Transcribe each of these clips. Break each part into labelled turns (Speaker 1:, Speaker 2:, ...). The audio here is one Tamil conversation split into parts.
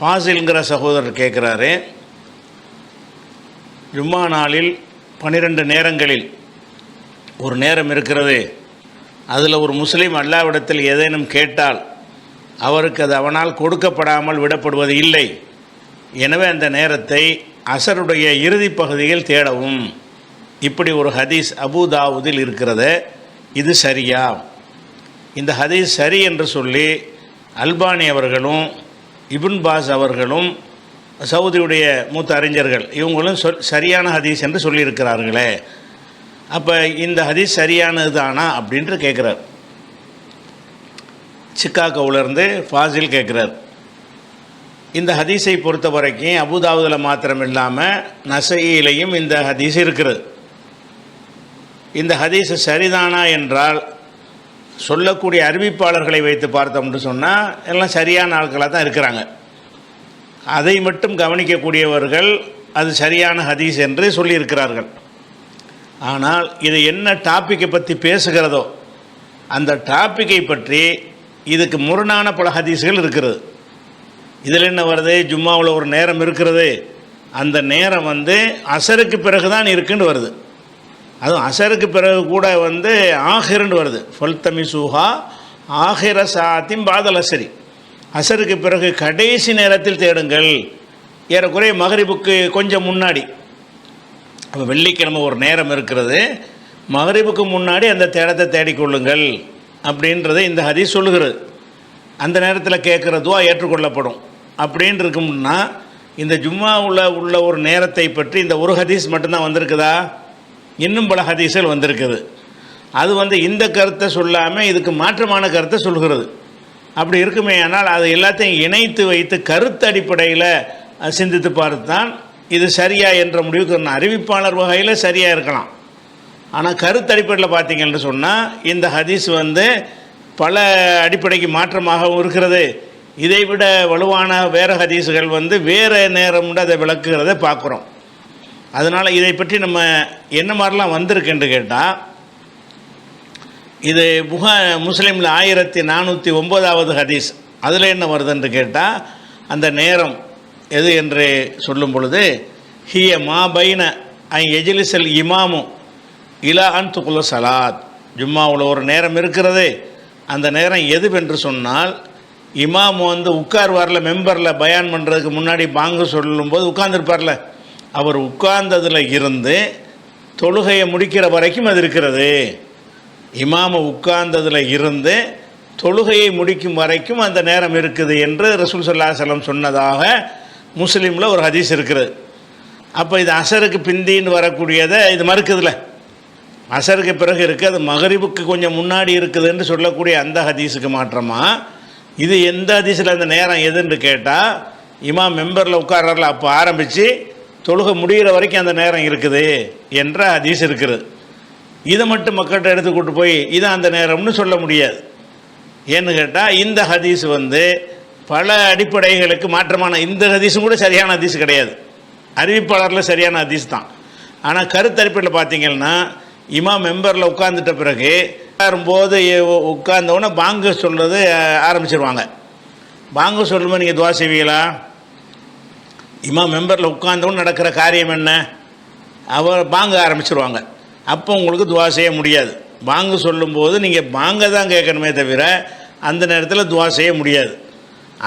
Speaker 1: ஃபாசில்ங்கிற சகோதரர் கேட்குறாரு, ஜும்மா நாளில் 12 நேரங்களில் ஒரு நேரம் இருக்கிறது, அதில் ஒரு முஸ்லீம் அல்லாஹ்விடத்தில் ஏதேனும் கேட்டால் அவருக்கு அது அவனால் கொடுக்கப்படாமல் விடப்படுவது இல்லை. எனவே அந்த நேரத்தை அசருடைய இறுதி பகுதியில் தேடவும். இப்படி ஒரு ஹதீஸ் அபூதாவுதில் இருக்கிறது. இது சரியா? இந்த ஹதீஸ் சரி என்று சொல்லி அல்பானி அவர்களும் இப்னு பாஸ் அவர்களும் சவுதியுடைய மூத்த அறிஞர்கள் இவங்களும் சரியான ஹதீஸ் என்று சொல்லியிருக்கிறார்களே, அப்போ இந்த ஹதீஸ் சரியானது தானா அப்படின்ட்டு கேட்குறார். சிக்காகோவிலேருந்து ஃபாசில் கேட்குறார். இந்த ஹதீஸை பொறுத்த வரைக்கும் அபூதாவுதில் மாத்திரம் இல்லாமல் நசஈலையும் இந்த ஹதீஸ் இருக்கிறது. இந்த ஹதீஸ் சரிதானா என்றால் சொல்லக்கூடிய அறிவிப்பாளர்களை வைத்து பார்த்தோம்னு சொன்னால் எல்லாம் சரியான ஆட்களாக தான் இருக்கிறாங்க. அதை மட்டும் கவனிக்கக்கூடியவர்கள் அது சரியான ஹதீஸ் என்று சொல்லியிருக்கிறார்கள். ஆனால் இது என்ன டாப்பிக்கை பற்றி பேசுகிறதோ அந்த டாப்பிக்கை பற்றி இதுக்கு முரணான பல ஹதீஸ்கள் இருக்கிறது. இதில் என்ன வருது, ஜும்மாவில் ஒரு நேரம் இருக்கிறது, அந்த நேரம் அசருக்கு பிறகு தான் இருக்குன்னு வருது. அதுவும் அசருக்கு பிறகு கூட ஆஹிர்னு வருது. ஃபல்தமி சூஹா ஆஹிர சாத்தின் பாதல் அசரி, அசருக்கு பிறகு கடைசி நேரத்தில் தேடுங்கள். ஏறக்குறைய மகரிபுக்கு கொஞ்சம் முன்னாடி. அப்போ வெள்ளிக்கிழமை ஒரு நேரம் இருக்கிறது, மகரிபுக்கு முன்னாடி அந்த தேடத்தை தேடிக்கொள்ளுங்கள் அப்படின்றத இந்த ஹதீஸ் சொல்லுகிறது. அந்த நேரத்தில் கேட்குற துவா ஏற்றுக்கொள்ளப்படும் அப்படின்னு இருக்கும்னா, இந்த ஜும்மாவில் உள்ள ஒரு நேரத்தை பற்றி இந்த ஒரு ஹதீஸ் மட்டும்தான் வந்திருக்குதா? இன்னும் பல ஹதீஸ்கள் வந்திருக்குது. அது இந்த கருத்தை சொல்லாமல் இதுக்கு மாற்றமான கருத்தை சொல்கிறது. அப்படி இருக்குமே ஆனால் அது எல்லாத்தையும் இணைத்து வைத்து கருத்து அடிப்படையில் சிந்தித்து பார்த்து தான் இது சரியா என்ற முடிவுக்கு அறிவிப்பாளர் வகையில் சரியாக இருக்கலாம். ஆனால் கருத்து அடிப்படையில் பார்த்தீங்கன்னு சொன்னால் இந்த ஹதீஸ் பல அடிப்படைக்கு மாற்றமாகவும் இருக்கிறது. இதைவிட வலுவான வேறு ஹதீஸுகள் வேறு நேரம் அதை விளக்குகிறத பார்க்குறோம். அதனால் இதை பற்றி நம்ம என்ன மாதிரிலாம் வந்திருக்குன்னு கேட்டால், இது முஸ்லீமில் 1409வது ஹதீஸ். அதில் என்ன வருதுன்னு கேட்டால், அந்த நேரம் எது என்று சொல்லும் பொழுது, ஹிய மா பைன ஐ எஜிலிசல் இமாமு இலா அன் துகுல சலாத். ஜும்மாவில் ஒரு நேரம் இருக்கிறது, அந்த நேரம் எதுவென்று சொன்னால், இமாம் உட்கார்வாரில் மெம்பரில் பயான் பண்ணுறதுக்கு முன்னாடி பாங்கு சொல்லும்போது உட்கார்ந்துருப்பார்ல, அவர் உட்கார்ந்ததில் இருந்து தொழுகையை முடிக்கிற வரைக்கும் அது இருக்கிறது. இமாம உட்கார்ந்ததில் இருந்து தொழுகையை முடிக்கும் வரைக்கும் அந்த நேரம் இருக்குது என்று ரசூல் ஸல்லல்லாஹு அலைஹி வஸல்லம் சொன்னதாக முஸ்லீமில் ஒரு ஹதீஸ் இருக்கிறது. அப்போ இது அசருக்கு பிந்தின்னு வரக்கூடியதை இது மறுக்குதுல. அசருக்கு பிறகு இருக்குது, அது மகரிபுக்கு கொஞ்சம் முன்னாடி இருக்குதுன்னு சொல்லக்கூடிய அந்த ஹதீஸுக்கு மாற்றமாக இது எந்த ஹதீஸில் அந்த நேரம் எதுன்னு கேட்டால், இமாம் மெம்பரில் உட்கார்றாரில் அப்போ ஆரம்பித்து தொழுகை முடிகிற வரைக்கும் அந்த நேரம் இருக்குது என்ற ஹதீஸ் இருக்கிறது. இதை மட்டும் மக்கள்கிட்ட எடுத்துக்கிட்டு போய் இதான் அந்த நேரம்னு சொல்ல முடியாது. ஏன்னு கேட்டால் இந்த ஹதீஸ் பல அடிப்படைகளுக்கு மாற்றமான, இந்த ஹதீஸும் கூட சரியான ஹதீஸ் கிடையாது, அறிவிப்பாளரில் சரியான ஹதீஸ் தான். ஆனால் கருத்தரிப்பில் பார்த்தீங்கன்னா, இமாம் மெம்பரில் உட்கார்ந்துட்ட பிறகு உட்காரும்போது உட்கார்ந்தவுடனே பாங்கு சொல்கிறது ஆரம்பிச்சிருவாங்க. பாங்கு சொல்லும்போது நீங்கள் துவா செய்வீங்களா? இமாம் மெம்பரில் உட்கார்ந்தவுடனே நடக்கிற காரியம் என்ன? அவர் பாங்கு ஆரம்பிச்சிருவாங்க. அப்போ உங்களுக்கு துவா செய்ய முடியாது. பாங்கு சொல்லும்போது நீங்கள் பாங்கை தான் கேட்கணுமே தவிர அந்த நேரத்தில் துவா செய்ய முடியாது.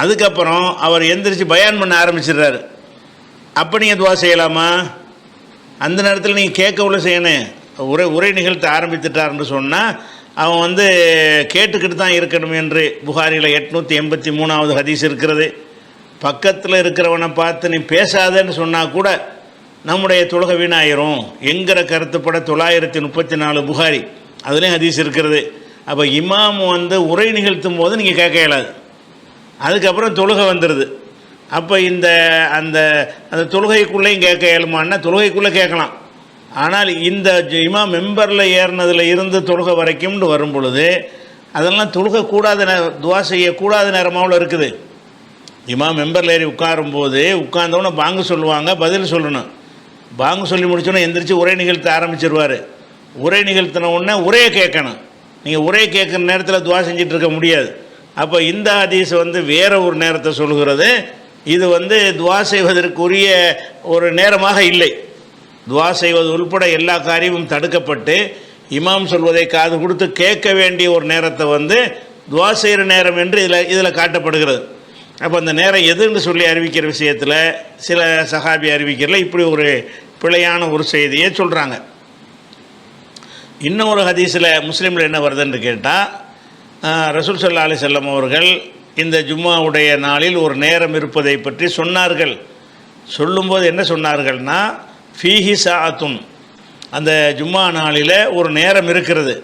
Speaker 1: அதுக்கப்புறம் அவர் எந்திரிச்சு பயான் பண்ண ஆரம்பிச்சிடுறாரு, அப்போ நீங்கள் துவா செய்யலாமா? அந்த நேரத்தில் நீங்கள் கேட்கவுள்ள செய்யணும். உரை நிகழ்த்த ஆரம்பித்துட்டார்னு சொன்னால் அவன் கேட்டுக்கிட்டு தான் இருக்கணும் என்று புகாரியில் 883வது ஹதீஸ் இருக்கிறது. பக்கத்தில் இருக்கிறவனை பார்த்து நீ பேசாதன்னு சொன்னால் கூட நம்முடைய தொழுகை வீணாயிரும் என்கிற கருத்துப்பட 934 புகாரி அதுலேயும் ஹதீஸ் இருக்கிறது. அப்போ இமாம் உரை நிகழ்த்தும் போது நீங்கள் கேட்க இயலாது, அதுக்கப்புறம் தொழுகை வந்துடுது. அப்போ அந்த தொழுகைக்குள்ளேயும் கேட்க இயலுமான்னா தொழுகைக்குள்ளே கேட்கலாம். ஆனால் இந்த இமாம் மெம்பரில் ஏறினதில் இருந்து தொழுகை வரைக்கும்னு வரும் பொழுது அதெல்லாம் தொழுகை கூடாத துவா செய்யக்கூடாத நேரமாவில் இருக்குது. இமாம் மெம்பரில் ஏறி உட்காரும்போது உட்கார்ந்தவொன்னே பாங்கு சொல்லுவாங்க, பதில் சொல்லணும். பாங்கு சொல்லி முடிச்சோன்னே எந்திரிச்சு உரை நிகழ்த்த ஆரம்பிச்சிருவார். உரை நிகழ்த்தின உடனே உரையை கேட்கணும். நீங்கள் உரையை கேட்குற நேரத்தில் துவா செஞ்சிட்ருக்க முடியாது. அப்போ இந்த ஹதீஸ் வேறு ஒரு நேரத்தை சொல்கிறது, இது வந்து துவா செய்வதற்குரிய ஒரு நேரமாக இல்லை. துவா செய்வது உள்பட எல்லா காரியமும் தடுக்கப்பட்டு இமாம் சொல்வதை காது கொடுத்து கேட்க வேண்டிய ஒரு நேரத்தை வந்து துவா செய்கிற நேரம் என்று இதில் காட்டப்படுகிறது. அப்போ அந்த நேரம் எதுன்னு சொல்லி அறிவிக்கிற விஷயத்தில் சில சஹாபி அறிவிக்கிறல இப்படி ஒரு பிழையான ஒரு செய்தியை சொல்கிறாங்க. இன்னொரு ஹதீஸில் முஸ்லீமில் என்ன வருதுன்னு கேட்டால், ரசூல் ஸல்லல்லாஹு அலைஹி வஸல்லம் அவர்கள் இந்த ஜும்மாவுடைய நாளில் ஒரு நேரம் இருப்பதை பற்றி சொன்னார்கள். சொல்லும்போது என்ன சொன்னார்கள்னா, ஃபீஹி சாஅத்துன், அந்த ஜும்மா நாளில் ஒரு நேரம் இருக்கிறது.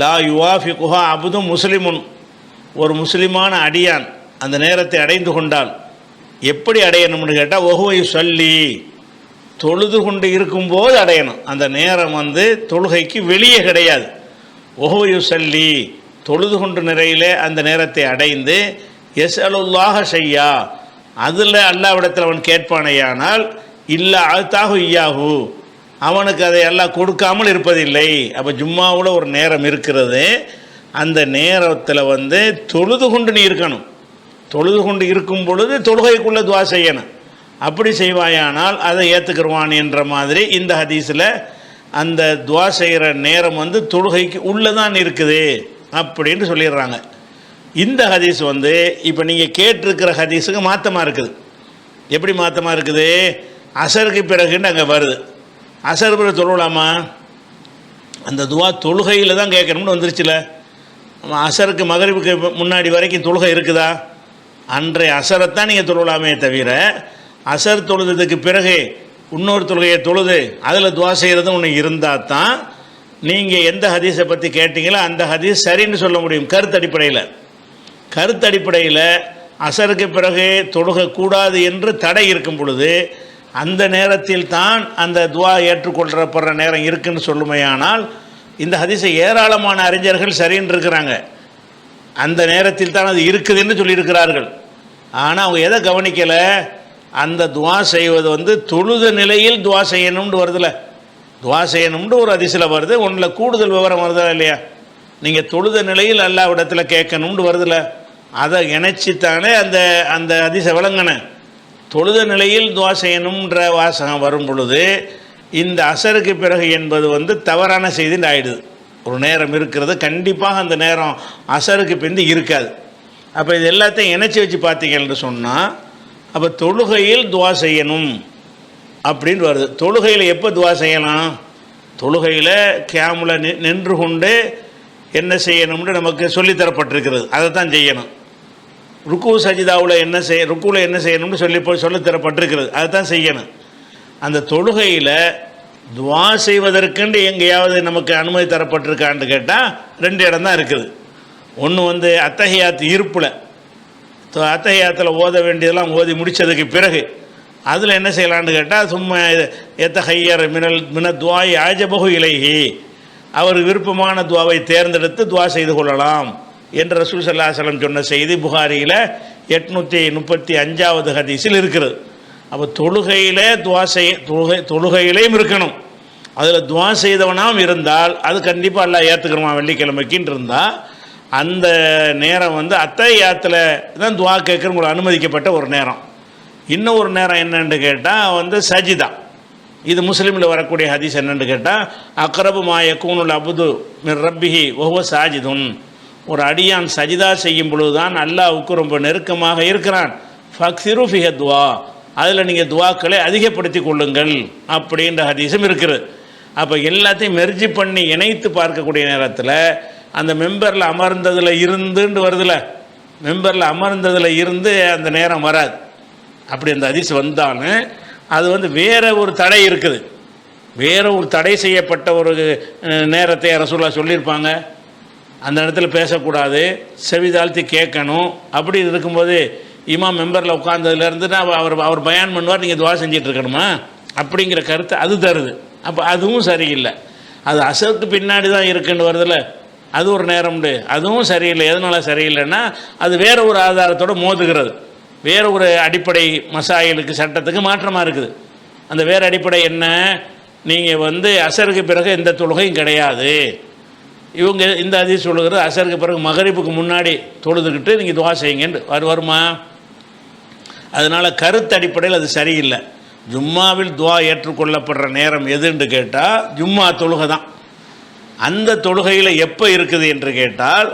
Speaker 1: லா யுவாஃபிகுஹா அப்தும் முஸ்லிமுன், ஒரு முஸ்லிமான அடியான் அந்த நேரத்தை அடைந்து கொண்டால் எப்படி அடையணும்னு கேட்டால், ஒஹுவ யுஸல்லி, தொழுது கொண்டு இருக்கும்போது அடையணும். அந்த நேரம் வந்து தொழுகைக்கு வெளியே கிடையாது. ஒஹுவ யுஸல்லி, தொழுது கொண்டு நிறையிலே அந்த நேரத்தை அடைந்து யஸ்அலுல்லாஹ ஷையா, அதில் அல்லாஹ்விடத்தில் அவன் கேட்பானேயானால் இல்லா அல்தாஹு இய்யாஹு, அவனுக்கு அதை எல்லாம் கொடுக்காமல் இருப்பதில்லை. அப்போ ஜும்மாவில் ஒரு நேரம் இருக்கிறது. அந்த நேரத்தில் வந்து தொழுது கொண்டு நீ இருக்கணும். தொழுது கொண்டு இருக்கும் பொழுது தொழுகைக்குள்ளே துவா செய்யணும். அப்படி செய்வாயானால் அதை ஏற்றுக்கிடுவான் என்ற மாதிரி இந்த ஹதீஸில் அந்த துவா செய்கிற நேரம் வந்து தொழுகைக்கு உள்ளே தான் இருக்குது அப்படின்னு சொல்லிடுறாங்க. இந்த ஹதீஸ் வந்து இப்போ நீங்கள் கேட்டிருக்கிற ஹதீஸுக்கு மாற்றமாக இருக்குது. எப்படி மாற்றமாக இருக்குது? அசருக்கு பிறகுன்னு அங்கே வருது. அசர் பிறகு தொழுவலாமா? அந்த துவா தொழுகையில் தான் கேட்கணும்னு வந்துருச்சுல. அசருக்கு மகரிபுக்கு முன்னாடி வரைக்கும் தொழுகை இருக்குதா? அன்றைய அசரைத்தான் நீங்கள் தொழுவலாமே தவிர, அசர் தொழுதுக்கு பிறகு இன்னொரு தொழுகையை தொழுது அதில் துவா செய்கிறது ஒன்று இருந்தால் தான் நீங்கள் எந்த ஹதீஸை பற்றி கேட்டீங்களோ அந்த ஹதீஸ் சரின்னு சொல்ல முடியும். கருத்தடிப்படையில் அசருக்கு பிறகு தொழுகக்கூடாது என்று தடை இருக்கும் பொழுது அந்த நேரத்தில் தான் அந்த துவா ஏற்றுக்கொள்ளப்படுற நேரம் இருக்குன்னு சொல்லுமையானால் இந்த ஹதீஸை ஏராளமான அறிஞர்கள் சரின்னு இருக்கிறாங்க. அந்த நேரத்தில் தான் அது இருக்குதுன்னு சொல்லியிருக்கிறார்கள். ஆனால் அவங்க எதை கவனிக்கலை, அந்த துவா செய்வது வந்து தொழுத நிலையில் துவா செய்யணும்னு வருதுல. துவா செய்யணும்னு ஒரு ஹதீஸில் வருது, ஒன்றில் கூடுதல் விவரம் வருதா இல்லையா? நீங்கள் தொழுத நிலையில் அல்லாஹ்விடத்தில் கேட்கணும்னு வருதுல, அதை இணைச்சித்தானே அந்த அந்த ஹதீஸை விளங்கினேன். தொழுத நிலையில் துவா செய்யணுன்ற வாசகம் வரும் பொழுது இந்த அசருக்கு பிறகு என்பது வந்து தவறான செய்தின்னு ஆயிடுது. ஒரு நேரம் இருக்கிறது, கண்டிப்பாக அந்த நேரம் அசருக்கு பிந்தி இருக்காது. அப்போ இது எல்லாத்தையும் இணைச்சி வச்சு பார்த்தீங்கன்னு சொன்னால், அப்போ தொழுகையில் துவா செய்யணும் அப்படின்னு வருது. தொழுகையில் எப்போ துவா செய்யலாம்? தொழுகையில் கியாமுல நின்று கொண்டு என்ன செய்யணும்னு நமக்கு சொல்லித்தரப்பட்டிருக்கிறது, அதை தான் செய்யணும். ருக்கு சஜிதாவில் ருக்குவில் என்ன செய்யணும்னு சொல்லித்தரப்பட்டிருக்கிறது, அதை தான் செய்யணும். அந்த தொழுகையில் துவா செய்வதற்கென்று எங்கேயாவது நமக்கு அனுமதி தரப்பட்டிருக்கான்னு கேட்டால் 2 இடம் தான் இருக்குது. ஒன்று வந்து அத்தஹியாத் இருப்பில், அத்தஹியாத்தில் ஓத வேண்டியதெல்லாம் ஓதி முடித்ததுக்கு பிறகு அதில் என்ன செய்யலான்னு கேட்டால், சும்மா எத்தஹையர் மின துவாய் ஆஜபகு இலைஹி, அவர் விருப்பமான துவாவை தேர்ந்தெடுத்து துவா செய்து கொள்ளலாம் என்று ரசூல் ஸல்லல்லாஹு அலைஹி வஸல்லம் சொன்ன செய்தி புகாரியில் 835வது ஹதீஸில் இருக்கிறது. அப்போ தொழுகையிலே தொழுகையிலையும் இருக்கணும். அதில் துவா செய்தவனாம் இருந்தால் அது கண்டிப்பாக எல்லாம் ஏற்றுக்கிறோமா வெள்ளிக்கிழமைக்குன்னு இருந்தால் அந்த நேரம் வந்து அத்தஹியாத்தில் தான் துவா கேட்குறவங்களுக்கு அனுமதிக்கப்பட்ட ஒரு நேரம். இன்னும் ஒரு நேரம் என்னென்னு கேட்டால் வந்து சஜிதா. இது முஸ்லீமில் வரக்கூடிய ஹதீஸ் என்னென்னு கேட்டால், அக்ரபு மா யகூனுல் அப்து மின் ரப்பிஹி வஹுவ சாஜிதுன், ஒரு அடியான் சஜிதா செய்யும் பொழுதுதான் அல்லாஹ்வுக்கு ரொம்ப நெருக்கமாக இருக்கிறான். ஃபக்ஸிரு ஃபிஹ துவா, அதில் நீங்கள் துவாக்களை அதிகப்படுத்தி கொள்ளுங்கள் அப்படின்ற ஹதீஸும் இருக்குது. அப்போ எல்லாத்தையும் மெர்ஜி பண்ணி இணைத்து பார்க்கக்கூடிய நேரத்தில் அந்த மெம்பரில் அமர்ந்ததில் இருந்துன்னு வருதில்ல, மெம்பரில் அமர்ந்ததில் இருந்து அந்த நேரம் வராது. அப்படி அந்த ஹதீஸ் வந்தாலும் அது வந்து வேறு ஒரு தடை இருக்குது. வேறு ஒரு தடை செய்யப்பட்ட ஒரு நேரத்தை ரசூலுல்லாஹ் சொல்லியிருப்பாங்க. அந்த இடத்துல பேசக்கூடாது, செவி தாழ்த்தி கேட்கணும். அப்படி இருக்கும்போது இமாம் மெம்பரில் உட்கார்ந்ததுலேருந்து அவர் பயான் பண்ணுவார், நீங்கள் துவா செஞ்சிட்டு இருக்கணுமா அப்படிங்கிற கருத்து அது தருது. அப்போ அதுவும் சரியில்லை. அது அசருக்கு பின்னாடி தான் இருக்குன்னு வருதில்ல, அது ஒரு நேரம் உண்டு, அதுவும் சரியில்லை. எதனால் சரியில்லைன்னா அது வேறு ஒரு ஆதாரத்தோடு மோதுகிறது, வேறு ஒரு அடிப்படை மசாயிலுக்கு சட்டத்துக்கு மாற்றமாக இருக்குது. அந்த வேறு அடிப்படை என்ன? நீங்கள் வந்து அசருக்கு பிறகு எந்த தொழுகையும் கிடையாது. இவங்க இந்த ஹதீஸ் சொல்லுகிறது அசருக்கு பிறகு மகரிபுக்கு முன்னாடி தொழுதுகிட்டு நீங்கள் துவா செய்யுங்கன்னு வருமா? அதனால் கருத்து அடிப்படையில் அது சரியில்லை. ஜும்மாவில் துவா ஏற்றுக்கொள்ளப்படுற நேரம் எதுன்னு கேட்டால் ஜும்மா தொழுகை தான். அந்த தொழுகையில் எப்போ இருக்குது என்று கேட்டால்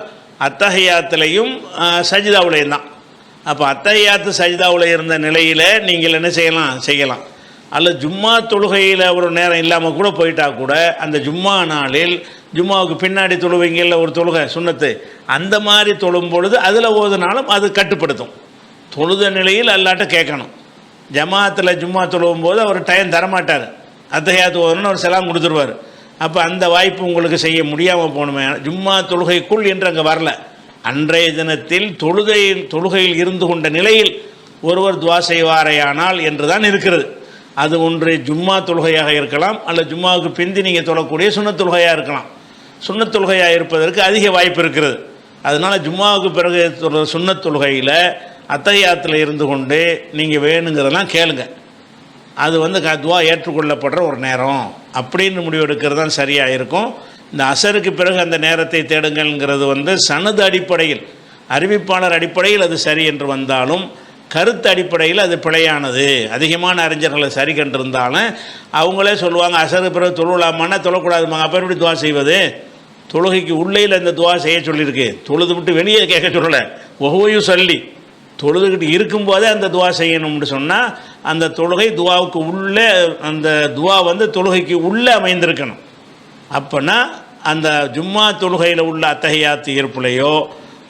Speaker 1: அத்தஹியாத்துலையும் சஜிதாவுலையும் தான். அப்போ அத்தஹியாத்து சஜிதாவில் இருந்த நிலையில் நீங்கள் என்ன செய்யலாம். அல்ல ஜும்மா தொழுகையில் ஒரு நேரம் இல்லாமல் கூட போயிட்டா கூட அந்த ஜும்மா நாளில் ஜும்மாவுக்கு பின்னாடி தொழுவீங்கல்ல ஒரு தொழுகை சுன்னத்து, அந்த மாதிரி தொழும் பொழுது அதில் ஓதுனாலும் அது கட்டுப்படுத்தும். தொழுத நிலையில் அல்லாட்ட கேட்கணும். ஜமாத்தில் ஜும்மா தொழுவும் போது அவர் டைம் தரமாட்டார், அத்தஹியாத்து ஓதணும்னு அவர் செலாம் கொடுத்துருவார். அப்போ அந்த வாய்ப்பு உங்களுக்கு செய்ய முடியாமல் போகணுமே. ஜும்மா தொழுகைக்குள் என்று அங்கே வரல. அன்றைய தினத்தில் தொழுகையில் இருந்து கொண்ட நிலையில் ஒருவர் துவா செய்வாரையானால் என்று தான் இருக்கிறது. அது ஒன்று ஜும்மா தொழுகையாக இருக்கலாம், அல்ல ஜும்மாவுக்கு பிந்தி நீங்கள் தொழக்கூடிய சுன்னத் தொழுகையாக இருக்கலாம். சுன்னத் தொழுகையாக இருப்பதற்கு அதிக வாய்ப்பு இருக்கிறது. அதனால் ஜும்மாவுக்கு பிறகு சுன்னத் தொழுகையில் அத்தஹியாத்தில் இருந்து கொண்டு நீங்கள் வேணுங்கிறதெல்லாம் கேளுங்க. அது துவா ஏற்றுக்கொள்ளப்படுற ஒரு நேரம் அப்படின்னு முடிவெடுக்கிறது தான் சரியாக இருக்கும். இந்த அசருக்கு பிறகு அந்த நேரத்தை தேடுங்கள்ங்கிறது சனது அடிப்படையில், அறிவிப்பாளர் அடிப்படையில் அது சரி என்று வந்தாலும் கருத்து அடிப்படையில் அது பிழையானது. அதிகமான அறிஞர்களை சரி கண்டிருந்தாலும் அவங்களே சொல்லுவாங்க அசருக்கு பிறகு தொழுலாமான்னா தொழக்கூடாதுமாங்க. அப்போ எப்படி துவா செய்வது? தொழுகைக்கு உள்ளேயில் அந்த துவா செய்ய சொல்லியிருக்கு, தொழுது விட்டு வெளியே கேட்க சொல்லலை. ஒவ்வொரு சொல்லி தொழுதுகிட்டு இருக்கும்போதே அந்த துவா செய்யணும்னு சொன்னால் அந்த தொழுகை துவாவுக்கு உள்ளே, அந்த துவா தொழுகைக்கு உள்ளே அமைந்திருக்கணும். அப்போனா அந்த ஜும்மா தொழுகையில் உள்ள அத்தஹியாத்து ஏற்புலையோ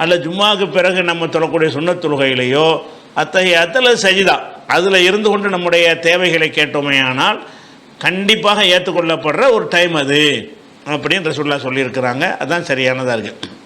Speaker 1: அல்ல ஜும்மாவுக்கு பிறகு நம்ம தொழக்கூடிய சுன்னத் தொழுகையிலையோ அத்தஹியாத்தில் சஜிதா அதில் இருந்து கொண்டு நம்முடைய தேவைகளை கேட்டோமே ஆனால் கண்டிப்பாக ஏற்றுக்கொள்ளப்படுற ஒரு டைம் அது அப்படின்னு ரசூலுல்லாஹ் சொல்லியிருக்கிறாங்க. அதுதான் சரியானதாக இருக்குது.